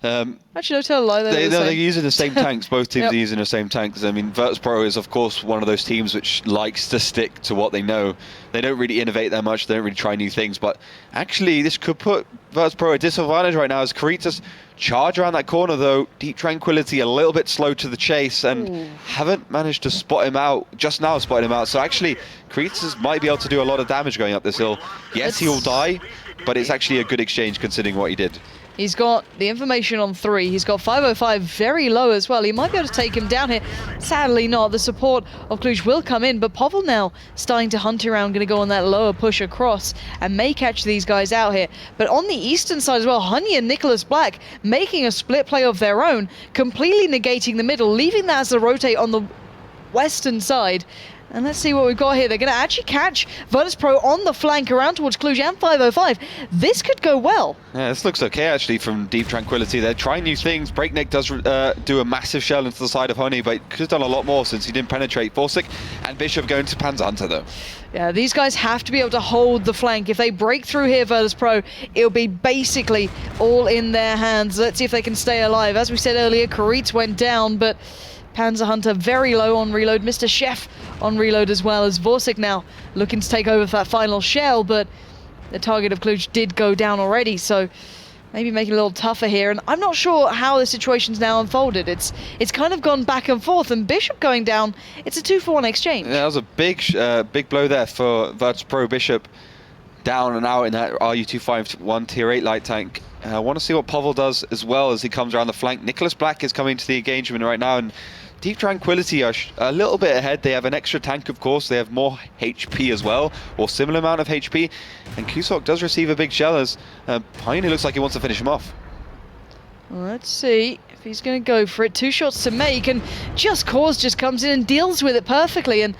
Actually, no, tell a lie. They're using the same tanks. Both teams are using the same tanks. I mean, Virtus.Pro is, of course, one of those teams which likes to stick to what they know. They don't really innovate that much. They don't really try new things. But actually, this could put Virtus.Pro at a disadvantage right now, as Karitz charge around that corner, though. Deep Tranquility a little bit slow to the chase and haven't managed to spot him out. Just now spotted him out. So actually, Karitz might be able to do a lot of damage going up this hill. Yes, he'll die, but it's actually a good exchange considering what he did. He's got the information on 3. He's got 505 very low as well. He might be able to take him down here. Sadly not. The support of Cluj will come in, but Povel now starting to hunt around, going to go on that lower push across and may catch these guys out here. But on the eastern side as well, Honey and Nicholas Black making a split play of their own, completely negating the middle, leaving that as a rotate on the western side. And let's see what we've got here. They're going to actually catch Virtus.Pro on the flank around towards Cluj and 505. This could go well. Yeah, this looks okay actually from Deep Tranquility. They're trying new things. Breakneck does do a massive shell into the side of Honey, but could have done a lot more since he didn't penetrate. Vorsic and Bishop going to Panzer Hunter though. Yeah, these guys have to be able to hold the flank. If they break through here, Virtus.Pro, it'll be basically all in their hands. Let's see if they can stay alive. As we said earlier, Karitz went down, but Panzer Hunter very low on reload. Mr. Chef on reload as well, as Vorsic now looking to take over for that final shell, but the target of Cluj did go down already, so maybe making it a little tougher here. And I'm not sure how the situation's now unfolded. It's kind of gone back and forth, and Bishop going down, it's a 2-for-1 exchange. Yeah, that was a big blow there for Virtus.Pro. Bishop down and out in that RU-251 tier 8 light tank. I want to see what Povel does as well as he comes around the flank. Nicholas Black is coming to the engagement right now, and Deep Tranquility are a little bit ahead. They have an extra tank, of course. They have more HP as well, or similar amount of HP. And Kusok does receive a big shell as Pioneer looks like he wants to finish him off. Well, let's see if he's going to go for it. 2 shots to make, and Just Cause just comes in and deals with it perfectly. And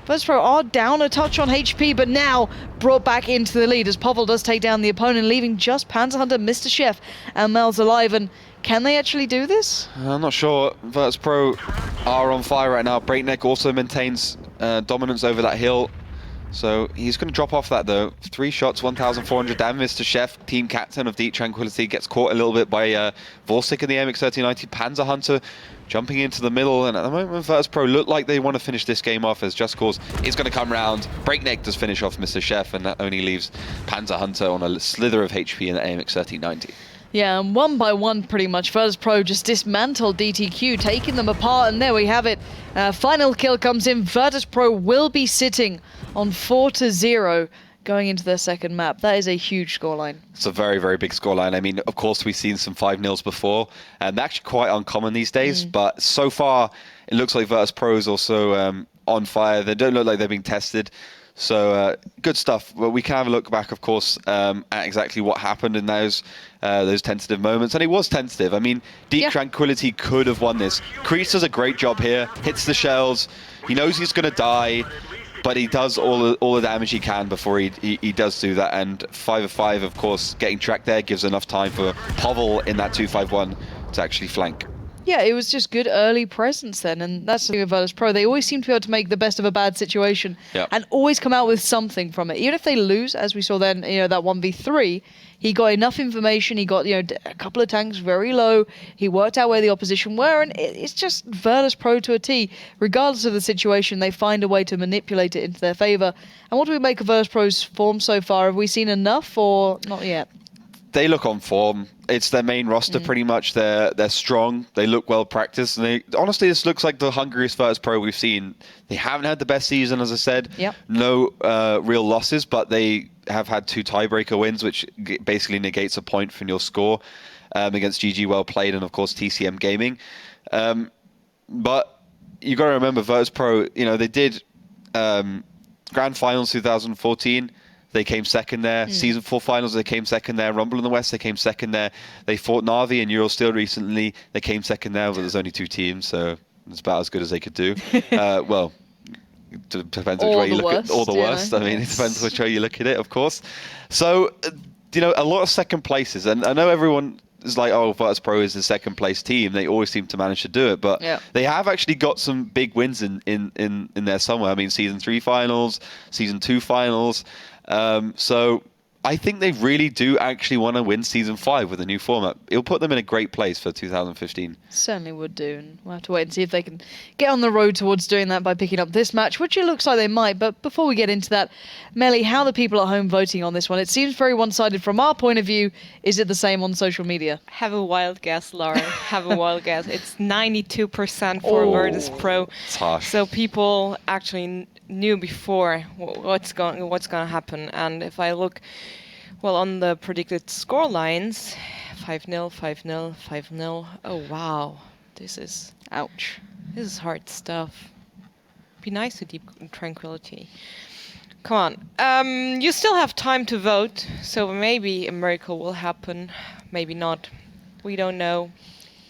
Virtus.Pro are down a touch on HP, but now brought back into the lead as Povel does take down the opponent, leaving just Panzer Hunter, Mr. Chef, and Mel's alive. And can they actually do this? I'm not sure. Virtus.Pro are on fire right now. Breakneck also maintains dominance over that hill. So he's going to drop off that though. 3 shots, 1,400 damage. Mr. Chef, team captain of Deep Tranquility, gets caught a little bit by Vorsic in the MX-1390. Panzer Hunter jumping into the middle, and at the moment Virtus.Pro look like they want to finish this game off as Just Cause is going to come round. Breakneck does finish off Mr. Chef, and that only leaves Panzer Hunter on a slither of HP in the AMX-1390. Yeah, and one by one, pretty much, Virtus.Pro just dismantled DTQ, taking them apart, and there we have it. Final kill comes in. Virtus.Pro will be sitting on 4-0 going into their second map. That is a huge scoreline. It's a very, very big scoreline. I mean, of course, we've seen some 5-0s before, and they're actually quite uncommon these days, but so far, it looks like Virtus.Pro is also on fire. They don't look like they're being tested. So good stuff. Well, we can have a look back, of course, at exactly what happened in those tentative moments, and it was tentative. I mean, Deep Tranquility could have won this. Kreese does a great job here, hits the shells. He knows he's going to die, but he does all the damage he can before he does do that. And 5 of course, getting tracked there gives enough time for Povel in that 251 to actually flank. Yeah, it was just good early presence then, and that's the thing with Virtus.Pro. They always seem to be able to make the best of a bad situation and always come out with something from it. Even if they lose, as we saw then, that 1v3, he got enough information, he got, a couple of tanks very low, he worked out where the opposition were, and it's just Virtus.Pro to a T. Regardless of the situation, they find a way to manipulate it into their favor. And what do we make of Virtus.Pro's form so far? Have we seen enough or not yet? They look on form. It's their main roster pretty much. They're strong. They look well practiced. And honestly, this looks like the hungriest Virtus.Pro we've seen. They haven't had the best season, as I said. Yep. No real losses, but they have had 2 tiebreaker wins, which basically negates a point from your score against GG Well Played and, of course, TCM Gaming. But you got to remember, Virtus.Pro, they did Grand Finals 2014. They came second there. Season 4 finals, they came second there. Rumble in the West, they came second there. They fought Na'Vi and Eurosteel recently. They came second there, but there's only 2 teams, so it's about as good as they could do. Well, it depends which way you look at all the worst. I mean, it depends which way you look at it, of course. So, a lot of second places, and I know everyone is like, oh, Virtus.Pro is the second place team. They always seem to manage to do it, but they have actually got some big wins in there somewhere. I mean, Season 3 finals, Season 2 finals. So I think they really do actually want to win Season 5 with a new format. It'll put them in a great place for 2015. Certainly would do, and we'll have to wait and see if they can get on the road towards doing that by picking up this match, which it looks like they might. But before we get into that, Melly, how are the people at home voting on this one? It seems very one-sided from our point of view. Is it the same on social media? Have a wild guess, Laura. Have a wild guess. It's 92% for Virtus.Pro. It's harsh. So people actually knew before what's going to happen. And if I look Well, on the predicted score lines, 5-0, 5-0, 5-0. Oh wow, this is Ouch. hard stuff. Be nice to Deep Tranquility. Come on. You still have time to vote, so maybe a miracle will happen. Maybe not. We don't know.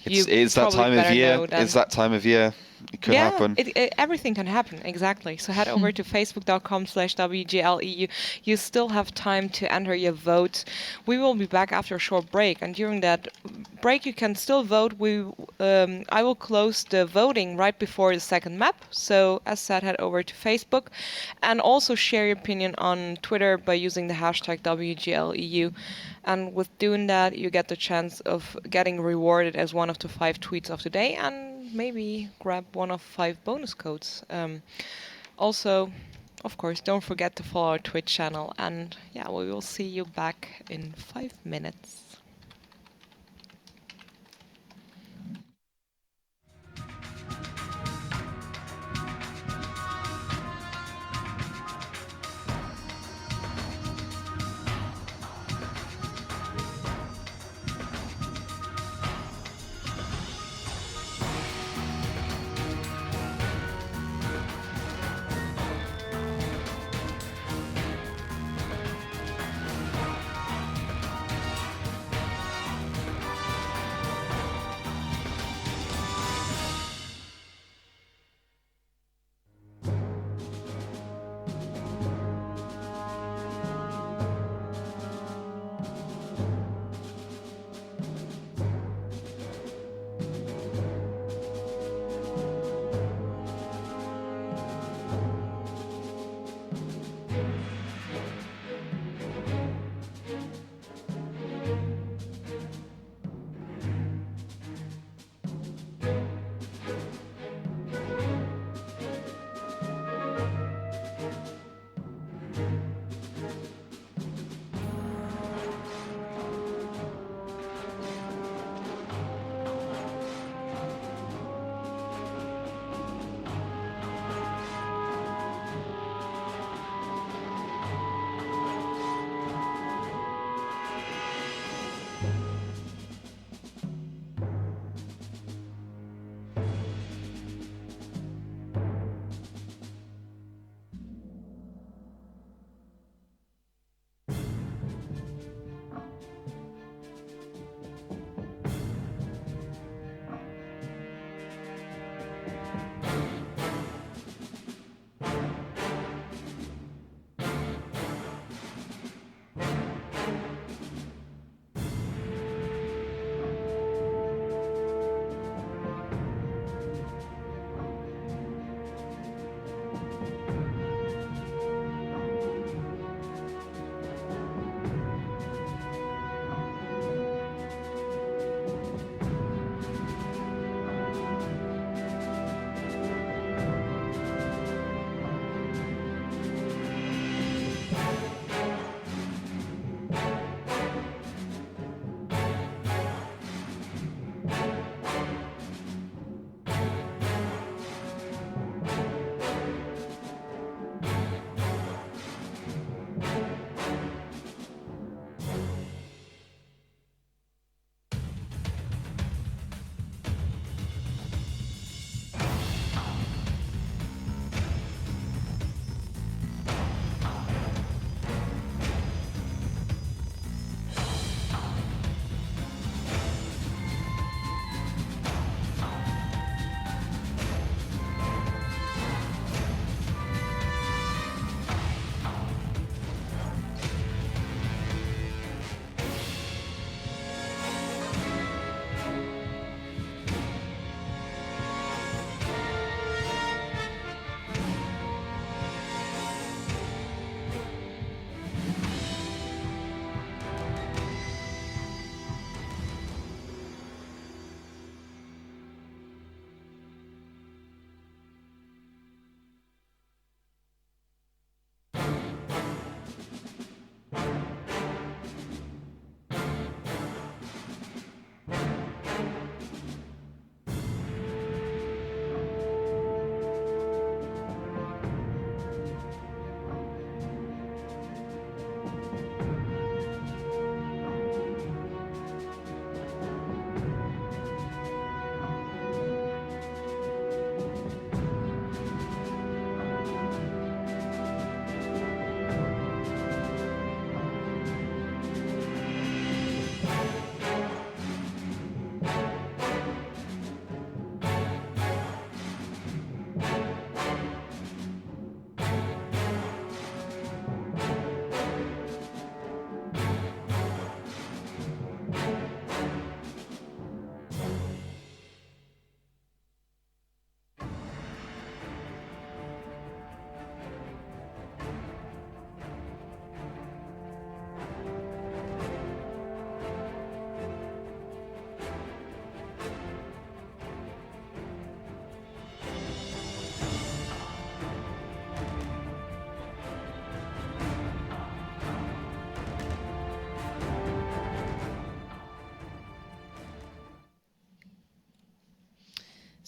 It's that probably time of better year. know than- It's that time of year. It could happen. Everything can happen, exactly. So head over to facebook.com/WGLEU. You still have time to enter your vote. We will be back after a short break, and during that break you can still vote. I will close the voting right before the second map. So as said, head over to Facebook and also share your opinion on Twitter by using the hashtag WGLEU. And with doing that, you get the chance of getting rewarded as one of the 5 tweets of the day, and maybe grab one of 5 bonus codes. Also, of course, don't forget to follow our Twitch channel, and yeah, we will see you back in 5 minutes.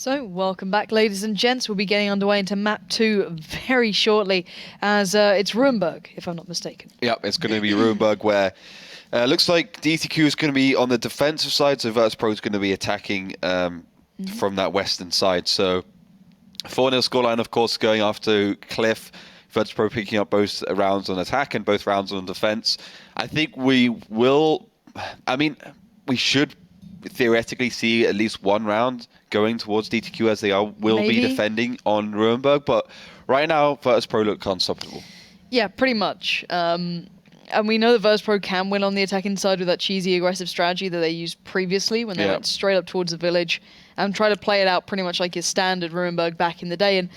So, welcome back, ladies and gents. We'll be getting underway into map 2 very shortly, as it's Ruinberg, if I'm not mistaken. Yep, it's going to be Ruinberg, where looks like DTQ is going to be on the defensive side, so Virtus.Pro is going to be attacking from that western side. So, 4-0 scoreline, of course, going after Cliff. Virtus.Pro picking up both rounds on attack and both rounds on defense. I think we should theoretically see at least one round going towards DTQ, as they will be defending on Ruinberg, but right now Virtus.Pro look unstoppable. Yeah, pretty much. And we know that Virtus.Pro can win on the attacking side with that cheesy aggressive strategy that they used previously when they went straight up towards the village and try to play it out pretty much like your standard Ruinberg back in the day. And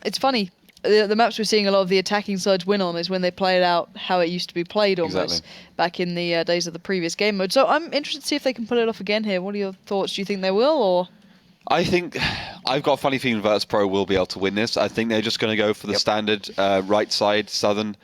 it's funny, the maps we're seeing a lot of the attacking sides win on is when they play it out how it used to be played almost back in the days of the previous game mode. So I'm interested to see if they can pull it off again here. What are your thoughts? Do you think they will, or...? I think I've got a funny feeling Virtus.Pro will be able to win this. I think they're just going to go for the standard right side, southern,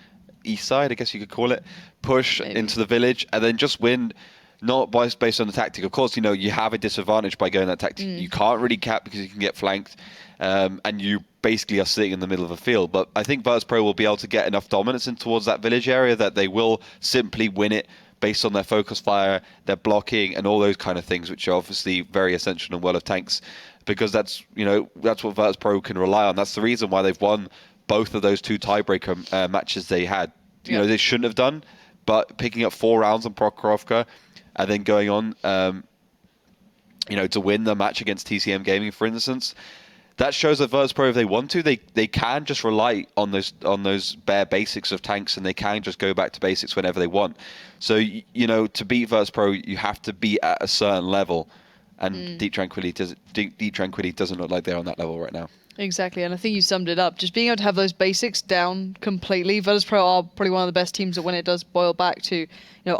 east side, I guess you could call it, push into the village, and then just win, not based on the tactic. Of course, you have a disadvantage by going that tactic. You can't really cap because you can get flanked, and you basically are sitting in the middle of a field. But I think Virtus.Pro will be able to get enough dominance in towards that village area that they will simply win it based on their focus fire, their blocking, and all those kind of things, which are obviously very essential in World of Tanks, because that's what Virtus.Pro can rely on. That's the reason why they've won both of those 2 tiebreaker matches they had. They shouldn't have done, but picking up 4 rounds on Prokhorovka and then going on, to win the match against TCM Gaming, for instance, that shows that Virtus.Pro, if they want to, they can just rely on those bare basics of tanks, and they can just go back to basics whenever they want. So, to beat Virtus.Pro, you have to be at a certain level, and Deep Tranquility doesn't look like they're on that level right now. Exactly, and I think you summed it up. Just being able to have those basics down completely. Virtus.Pro are probably one of the best teams that when it does boil back to,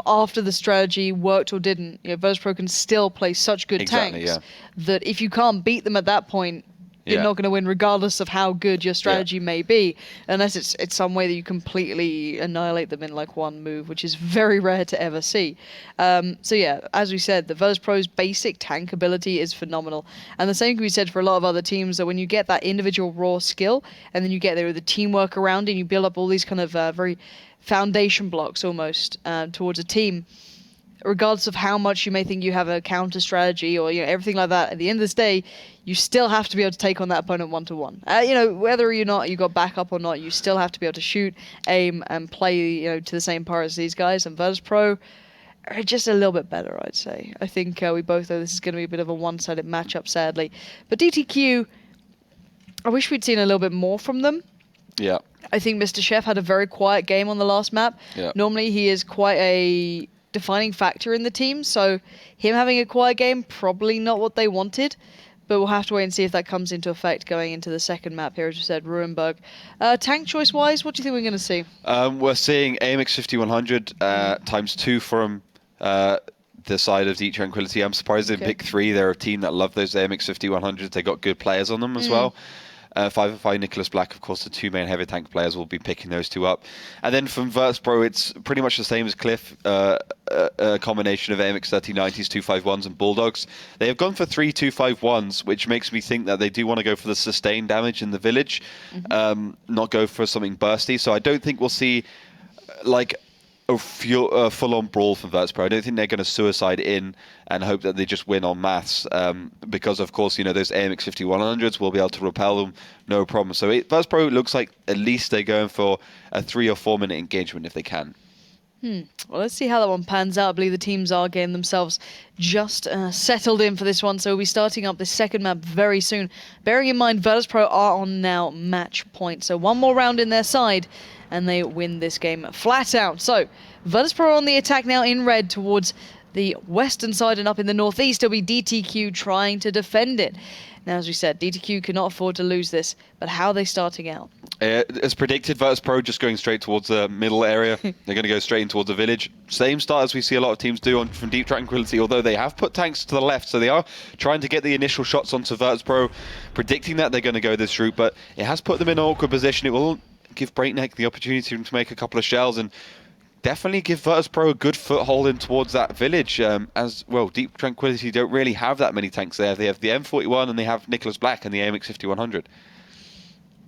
after the strategy worked or didn't, Virtus.Pro can still play such good tanks that if you can't beat them at that point, you're not going to win regardless of how good your strategy may be, unless it's some way that you completely annihilate them in like one move, which is very rare to ever see. So yeah, as we said, the Virtus.Pro's basic tank ability is phenomenal. And the same can be said for a lot of other teams, that when you get that individual raw skill and then you get there with the teamwork around it, and you build up all these kind of very foundation blocks almost towards a team, regardless of how much you may think you have a counter strategy or everything like that, at the end of this day, you still have to be able to take on that opponent one-to-one. Whether or not you got backup or not, you still have to be able to shoot, aim, and play to the same par as these guys. And Virtus.Pro are just a little bit better, I'd say. I think we both know this is going to be a bit of a one-sided matchup, sadly. But DTQ, I wish we'd seen a little bit more from them. Yeah. I think Mr. Chef had a very quiet game on the last map. Yeah. Normally, he is quite a defining factor in the team, so him having a quiet game, probably not what they wanted, but we'll have to wait and see if that comes into effect going into the second map here, as you said, Ruinberg. Tank choice wise, what do you think we're going to see? We're seeing AMX 5100 times 2 from the side of Deep Tranquility. I'm surprised they didn't pick 3. They're a team that love those AMX 5100s. They got good players on them as well. 505 Nicholas Black, of course, the 2 main heavy tank players will be picking those 2 up. And then from Virtus.Pro, it's pretty much the same as Cliff, a combination of AMX 3090s, 251s, and Bulldogs. They have gone for 3 251s, which makes me think that they do want to go for the sustained damage in the village, not go for something bursty. So I don't think we'll see like a full-on brawl from Virtus.Pro. I don't think they're going to suicide in and hope that they just win on maths, because, of course, those AMX 5100s will be able to repel them, no problem. So Virtus.Pro looks like at least they're going for a 3 or 4 minute engagement if they can. Well, let's see how that one pans out. I believe the teams are getting themselves just settled in for this one, so we'll be starting up this second map very soon. Bearing in mind, Virtus.Pro are on now match point, so one more round in their side, and they win this game flat out. So, Virtus.Pro on the attack now in red towards the western side, and up in the northeast, it'll be DTQ trying to defend it. Now, as we said, DTQ cannot afford to lose this, but how are they starting out? As predicted, Virtus.Pro just going straight towards the middle area. They're going to go straight in towards the village. Same start as we see a lot of teams do from Deep Tranquility, although they have put tanks to the left, so they are trying to get the initial shots onto Virtus.Pro, predicting that they're going to go this route, but it has put them in an awkward position. It will give Breakneck the opportunity to make a couple of shells, and definitely give Virtus.Pro a good foothold in towards that village. As well, Deep Tranquility don't really have that many tanks there. They have the M41 and they have Nicholas Black and the AMX 5100.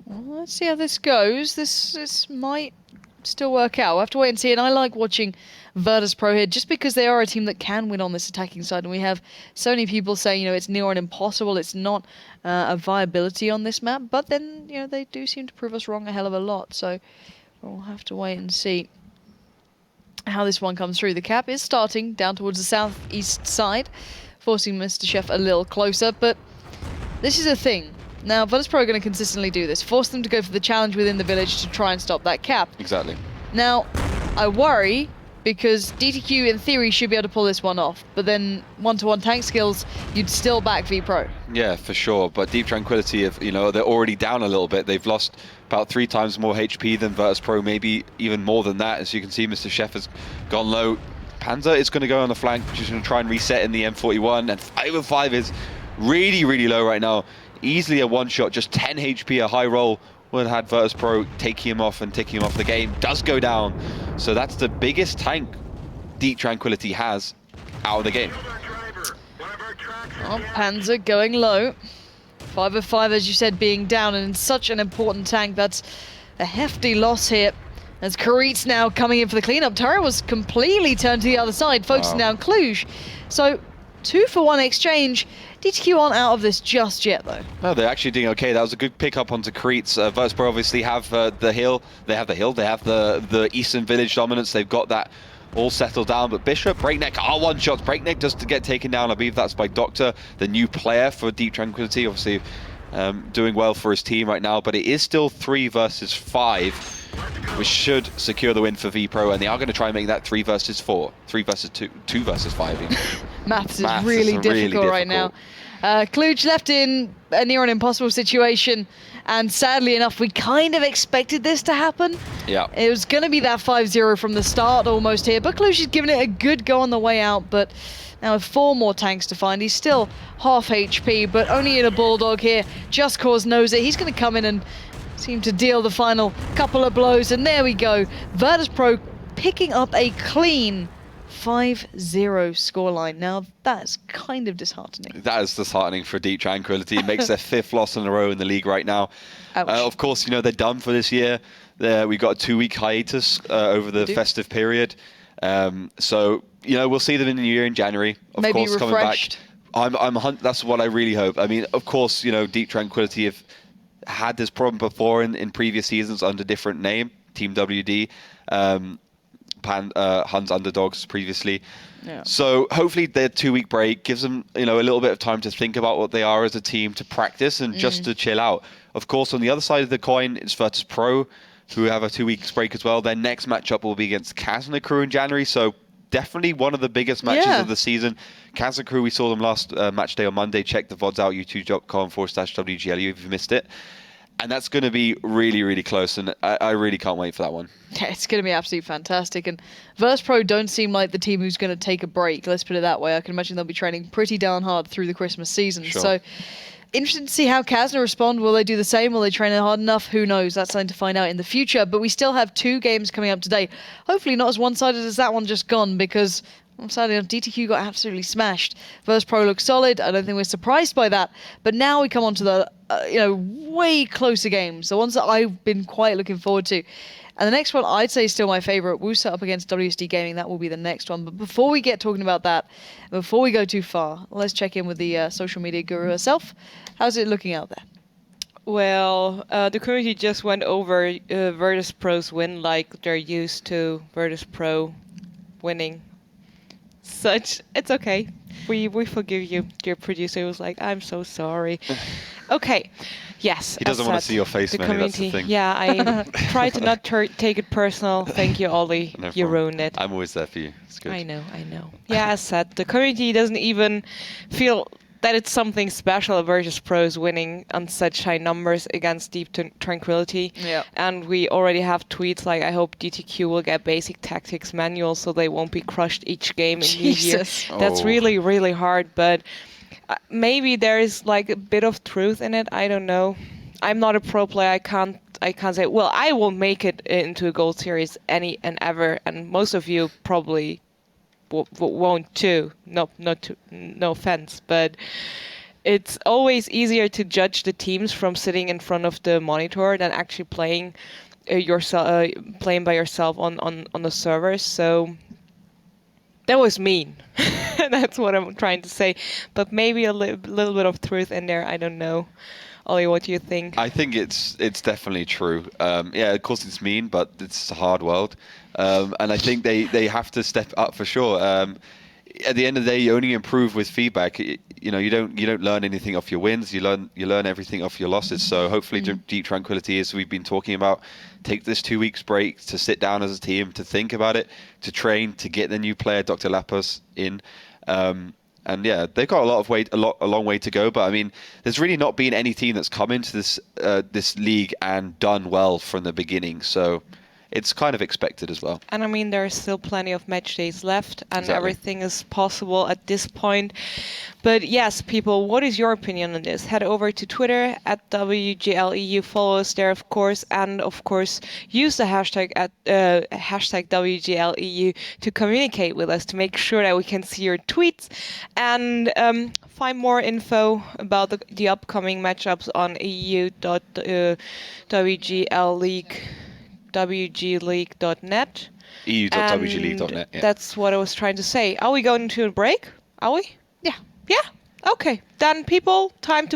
Well, let's see how this goes. This might still work out. We'll have to wait and see. And I like watching Virtus.Pro here just because they are a team that can win on this attacking side. And we have so many people saying, it's near on impossible. It's not a viability on this map. But then, they do seem to prove us wrong a hell of a lot. So we'll have to wait and see how this one comes through. The cap is starting down towards the southeast side, forcing Mr. Chef a little closer. But this is a thing. Now, Virtus.Pro are going to consistently do this. Force them to go for the challenge within the village to try and stop that cap. Exactly. Now, I worry because DTQ, in theory, should be able to pull this one off. But then, one-to-one tank skills, you'd still back V-Pro. Yeah, for sure. But Deep Tranquility, they're already down a little bit. They've lost about 3 times more HP than Virtus.Pro, maybe even more than that. As you can see, Mr. Chef has gone low. Panzer is going to go on the flank, just going to try and reset in the M41. And 505 is really, really low right now. Easily a one-shot, just 10 HP, a high roll would have had Virtus.Pro taking him off and ticking him off the game. Does go down. So that's the biggest tank Deep Tranquility has out of the game. Oh, Panzer going low. 505, as you said, being down, and in such an important tank, that's a hefty loss here. As Karitz now coming in for the cleanup. Turret was completely turned to the other side, focusing down Cluj. So 2-for-1 exchange. DTQ aren't out of this just yet, though. No, they're actually doing okay. That was a good pick up onto Karitz. Virtus.Pro obviously have the hill. They have the hill. They have the eastern village dominance. They've got that all settled down. But Bishop, Breakneck are one shots. Breakneck just to get taken down. I believe that's by Doctor, the new player for Deep Tranquility. Obviously doing well for his team right now. But it is still 3 versus 5, which should secure the win for V-Pro. And they are going to try and make that 3 versus 4. 3 versus 2. 2 versus 5. Even. Maths is really difficult right now. Cluj left in a near an impossible situation, and sadly enough, we kind of expected this to happen. Yeah. It was going to be that 5-0 from the start almost here, but Cluj has given it a good go on the way out, but now with 4 more tanks to find, he's still half HP, but only in a Bulldog here. Just Cause knows it. He's going to come in and seem to deal the final couple of blows, and there we go. Virtus.Pro picking up a clean 5-0 scoreline. Now, that's kind of disheartening. That is disheartening for Deep Tranquility. It makes their 5th loss in a row in the league right now. Of course, they're done for this year. We got a 2-week hiatus over the festive period. So, we'll see them in the new year in January. Of Maybe course, refreshed. coming back. That's what I really hope. I mean, of course, Deep Tranquility have had this problem before in previous seasons under different name, Team WD. Huns Underdogs previously. Yeah. So hopefully their 2-week break gives them a little bit of time to think about what they are as a team, to practice and just to chill out. Of course, on the other side of the coin, it's Virtus.Pro, who have a 2-week break as well. Their next matchup will be against Kazna Crew in January, so definitely one of the biggest matches of the season. Kazna Crew, we saw them last match day on Monday. Check the VODs out, youtube.com/WGLU if you missed it. And that's going to be really, really close, and I really can't wait for that one. Yeah, it's going to be absolutely fantastic. And Virtus.Pro don't seem like the team who's going to take a break, let's put it that way. I can imagine they'll be training pretty darn hard through the Christmas season. Sure. So, interested to see how Kazna respond. Will they do the same? Will they train hard enough? Who knows? That's something to find out in the future. But we still have 2 games coming up today. Hopefully not as one-sided as that one just gone, because sadly enough, DTQ got absolutely smashed. Virtus.Pro looks solid. I don't think we're surprised by that. But now we come on to the way closer games, the ones that I've been quite looking forward to. And the next one I'd say is still my favourite. Wusa up against WSD Gaming. That will be the next one. But before we get talking about that, before we go too far, let's check in with the social media guru herself. How's it looking out there? Well, the community just went over Virtus.Pro's win like they're used to Virtus.Pro winning. It's okay. We forgive you. Your producer was like, I'm so sorry. Okay. Yes. He doesn't want to see your face, man. That's the thing. Yeah, I try to not take it personal. Thank you, Ollie. No you problem. ruined it. I'm always there for you. It's good. I know. Yeah, as said, the community doesn't even feel that it's something special. Virtus.Pro's winning on such high numbers against Deep Tranquility. Yeah. And we already have tweets like, I hope DTQ will get basic tactics manual so they won't be crushed each game in the year. That's really, really hard, but maybe there is like a bit of truth in it. I don't know. I'm not a pro player. I can't I can't say, well, I won't make it into a Gold Series any and ever, and most of you probably won't too. No offense, but it's always easier to judge the teams from sitting in front of the monitor than actually playing playing by yourself on the servers. So that was mean. That's what I'm trying to say. But maybe a little bit of truth in there. I don't know. Ollie, what do you think? I think it's definitely true. Yeah, of course it's mean, but it's a hard world, and I think they have to step up for sure. At the end of the day, you only improve with feedback. You know, you don't learn anything off your wins. You learn everything off your losses. So hopefully, Deep Tranquility, as we've been talking about, take this 2 weeks break to sit down as a team, to think about it, to train, to get the new player, Dr. Lapos, in. And yeah, they've got a long way to go. But I mean, there's really not been any team that's come into this league and done well from the beginning. So it's kind of expected as well. And I mean, there are still plenty of match days left, and Exactly. everything is possible at this point. But yes, people, what is your opinion on this? Head over to Twitter at WGLEU, follow us there, of course, and of course, use the hashtag at hashtag WGLEU to communicate with us, to make sure that we can see your tweets, and find more info about the upcoming matchups on wgleague.net. EU.wgleague.net. Yeah. That's what I was trying to say. Are we going to a break? Are we? Yeah. Yeah. Okay. Then, people, time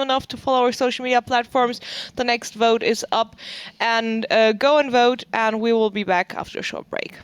enough to follow our social media platforms. The next vote is up, and go and vote. And we will be back after a short break.